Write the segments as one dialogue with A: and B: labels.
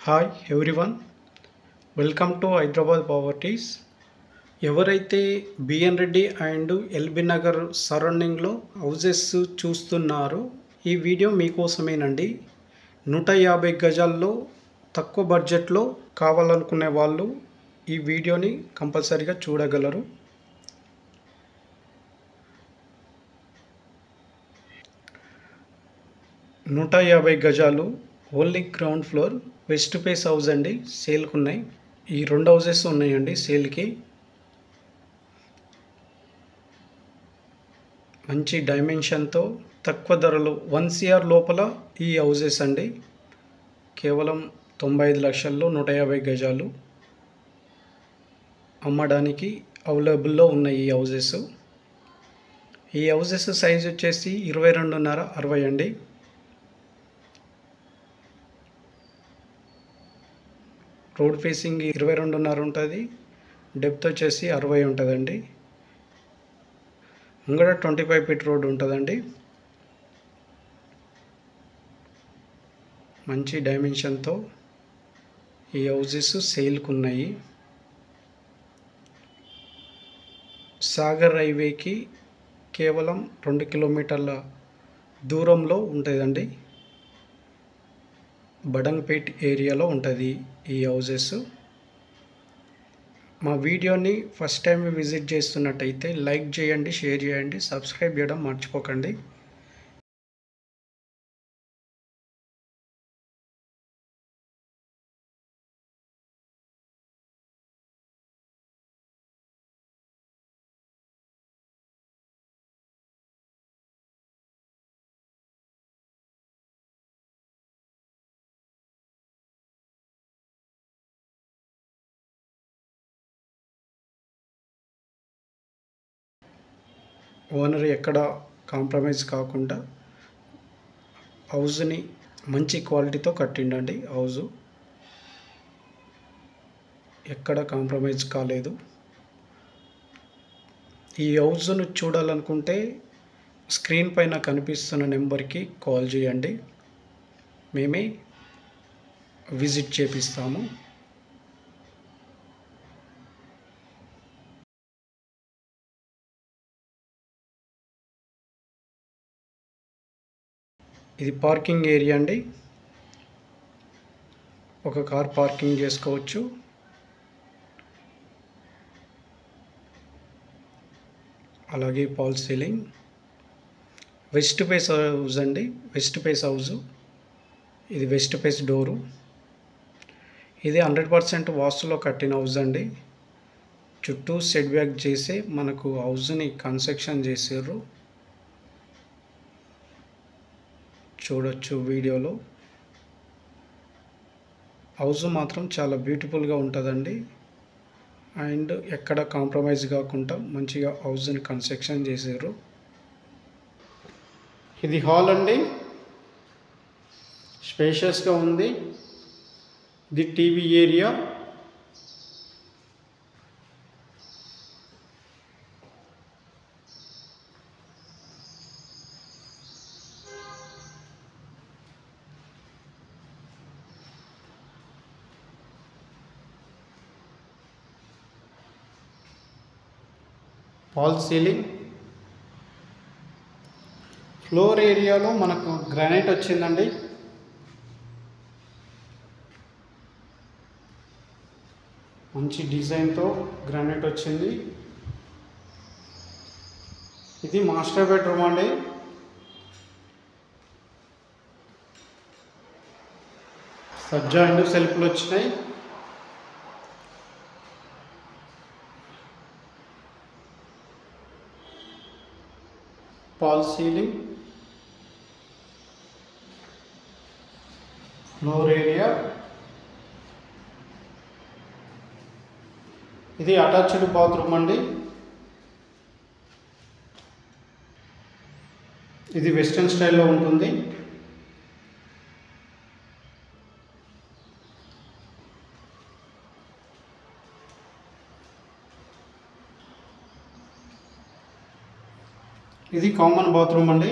A: Hi everyone, welcome to Hyderabad properties. ఎవరైతే BN Reddy and LB Nagar సరౌండింగ్లో houses చూస్తున్నారో ఈ వీడియో మీకోసమేనండి. 150 గజాల్లో తక్కువ బడ్జెట్లో కావాలనుకునే వాళ్ళు ఈ వీడియోని కంపల్సరీగా చూడగలరు. నూట 50 గజాలు only ground floor west face house అండి. సేల్కి ఉన్నాయి. ఈ 2 హౌజెస్ ఉన్నాయండి సేల్కి. మంచి డైమెన్షన్తో తక్కువ ధరలు 1 CR లోపల ఈ హౌజెస్ అండి. కేవలం 95 లక్షల్లో 150 గజాలు అమ్మడానికి అవైలబుల్లో ఉన్నాయి ఈ హౌజెస్. ఈ హౌజెస్ సైజ్ వచ్చేసి 22.5 60 అండి. రోడ్ ఫేసింగ్ 22.5 ఉంటుంది. డెప్త్ వచ్చేసి 60 ఉంటుందండి. ముంగడ 25 ఫీట్ రోడ్ ఉంటుందండి. మంచి డైమెన్షన్తో ఈ హౌజెస్ సేల్కి ఉన్నాయి. సాగర్ హైవేకి కేవలం 2 కిలోమీటర్ల దూరంలో ఉంటుందండి. బడంగ్పేట్ ఏరియాలో ఉంటుంది ఈ హౌజెస్. మా వీడియోని ఫస్ట్ టైం విజిట్ చేస్తున్నట్టయితే లైక్ చేయండి, షేర్ చేయండి, సబ్స్క్రైబ్ చేయడం మర్చిపోకండి. ఓనర్ ఎక్కడ కాంప్రమైజ్ కాకుండా హౌస్ని మంచి క్వాలిటీతో కట్టిండండి. హౌజు ఎక్కడ కాంప్రమైజ్ కాలేదు. ఈ హౌస్ను చూడాలనుకుంటే స్క్రీన్ పైన కనిపిస్తున్న నెంబర్కి కాల్ చేయండి. మేమే విజిట్ చేపిస్తాము. ఇది పార్కింగ్ ఏరియా అండి. ఒక కార్ పార్కింగ్ చేసుకోవచ్చు. అలాగే fall ceiling. West face house అండి. West face house. ఇది వెస్ట్ ఫేస్ డోరు. ఇది 100% వాస్తులో కట్టిన హౌస్ అండి. చుట్టూ సెట్ బ్యాక్ చేసి మనకు హౌస్ని కన్స్ట్రక్షన్ చేసారు. చూడొచ్చు వీడియోలో. హౌస్ మాత్రం చాలా బ్యూటిఫుల్గా ఉంటుందండి. అండ్ ఎక్కడ కాంప్రమైజ్ కాకుండా మంచిగా హౌస్ని కన్స్ట్రక్షన్ చేసారు. ఇది హాల్ అండి. స్పేషియస్గా ఉంది. ఇది TV area. Fall ceiling. Floor ఏరియాలో మనకు గ్రానైట్ వచ్చిందండి. మంచి డిజైన్తో గ్రానైట్ వచ్చింది. ఇది మాస్టర్ బెడ్రూమ్ అండి. సజ్జా అండ్ సెల్ఫ్లు వచ్చినాయి. Fall ceiling. Floor area. ఇది అటాచ్డ్ బాత్రూమ్ అండి. ఇది వెస్ట్రన్ స్టైల్లో ఉంటుంది. ఇది కామన్ బాత్రూమ్ అండి.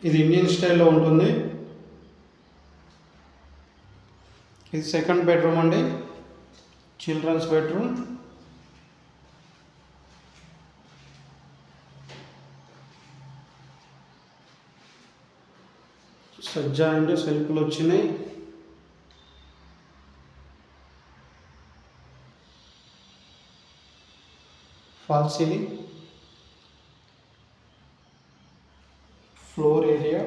A: ఇది ఇండియన్ స్టైల్లో ఉంటుంది. ఇది సెకండ్ బెడ్రూమ్ అండి, చిల్డ్రన్స్ బెడ్రూమ్. సజ్జా అండి, సెల్ఫ్లు వచ్చినాయి. ఫాల్ సీలింగ్, ఫ్లోర్ ఏరియా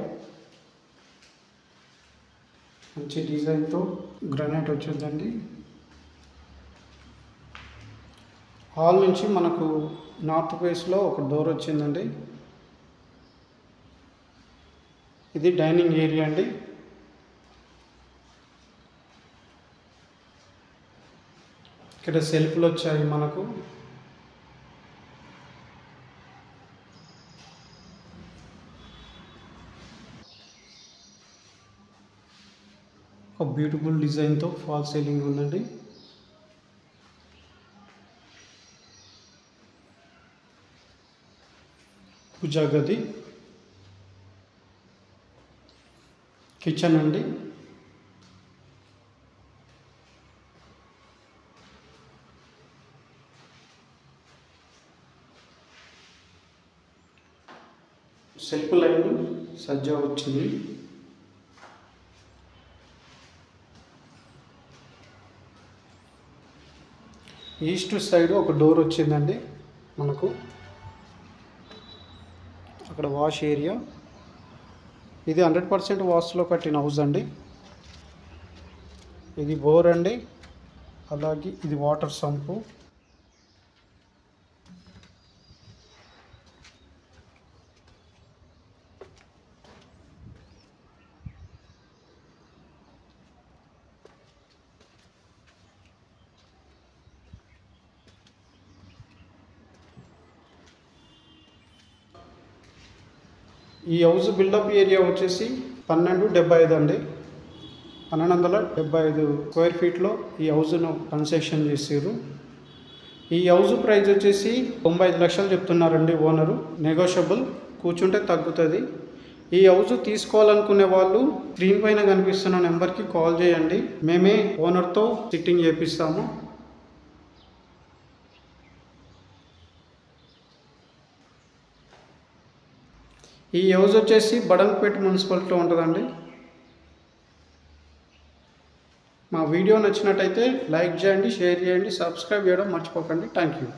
A: మంచి డిజైన్తో గ్రానైట్ వచ్చిందండి. హాల్ నుంచి మనకు నార్త్ ఫేస్లో ఒక డోర్ వచ్చిందండి. ఇది డైనింగ్ ఏరియా అండి. ఇక్కడ సెల్ఫ్లు వచ్చాయి మనకు. ఒక బ్యూటిఫుల్ డిజైన్తో ఫాల్ సీలింగ్ ఉందండి. పూజా గది, కిచెన్ అండి. సెల్ఫ్ లైన్ సజ్జా వచ్చింది. ఈస్ట్ సైడ్ ఒక డోర్ వచ్చిందండి మనకు. అక్కడ వాష్ ఏరియా. ఇది 100% వాస్తులో కట్టిన హౌస్ అండి. ఇది బోర్ అండి, అలాగే ఇది వాటర్ సంపు. ఈ హౌస్ బిల్డప్ ఏరియా వచ్చేసి 1275 అండి. 1275 స్క్వేర్ ఫీట్లో ఈ హౌస్ను కన్స్ట్రక్షన్ చేసారు. ఈ హౌస్ ప్రైస్ వచ్చేసి 95 లక్షలు చెప్తున్నారండి ఓనరు. నెగోషియబుల్, కూర్చుంటే తగ్గుతుంది. ఈ హౌస్ తీసుకోవాలనుకునే వాళ్ళు స్క్రీన్ పైన కనిపిస్తున్న నెంబర్కి కాల్ చేయండి. మేమే ఓనర్తో సిట్టింగ్ చేపిస్తాము. ఈ హౌస్ వచ్చేసి బడంగపేట మున్సిపాలిటీలో ఉంటుందండి. మా వీడియో నచ్చినట్టయితే లైక్ చేయండి, షేర్ చేయండి, సబ్స్క్రైబ్ చేయడం మర్చిపోకండి. Thank you.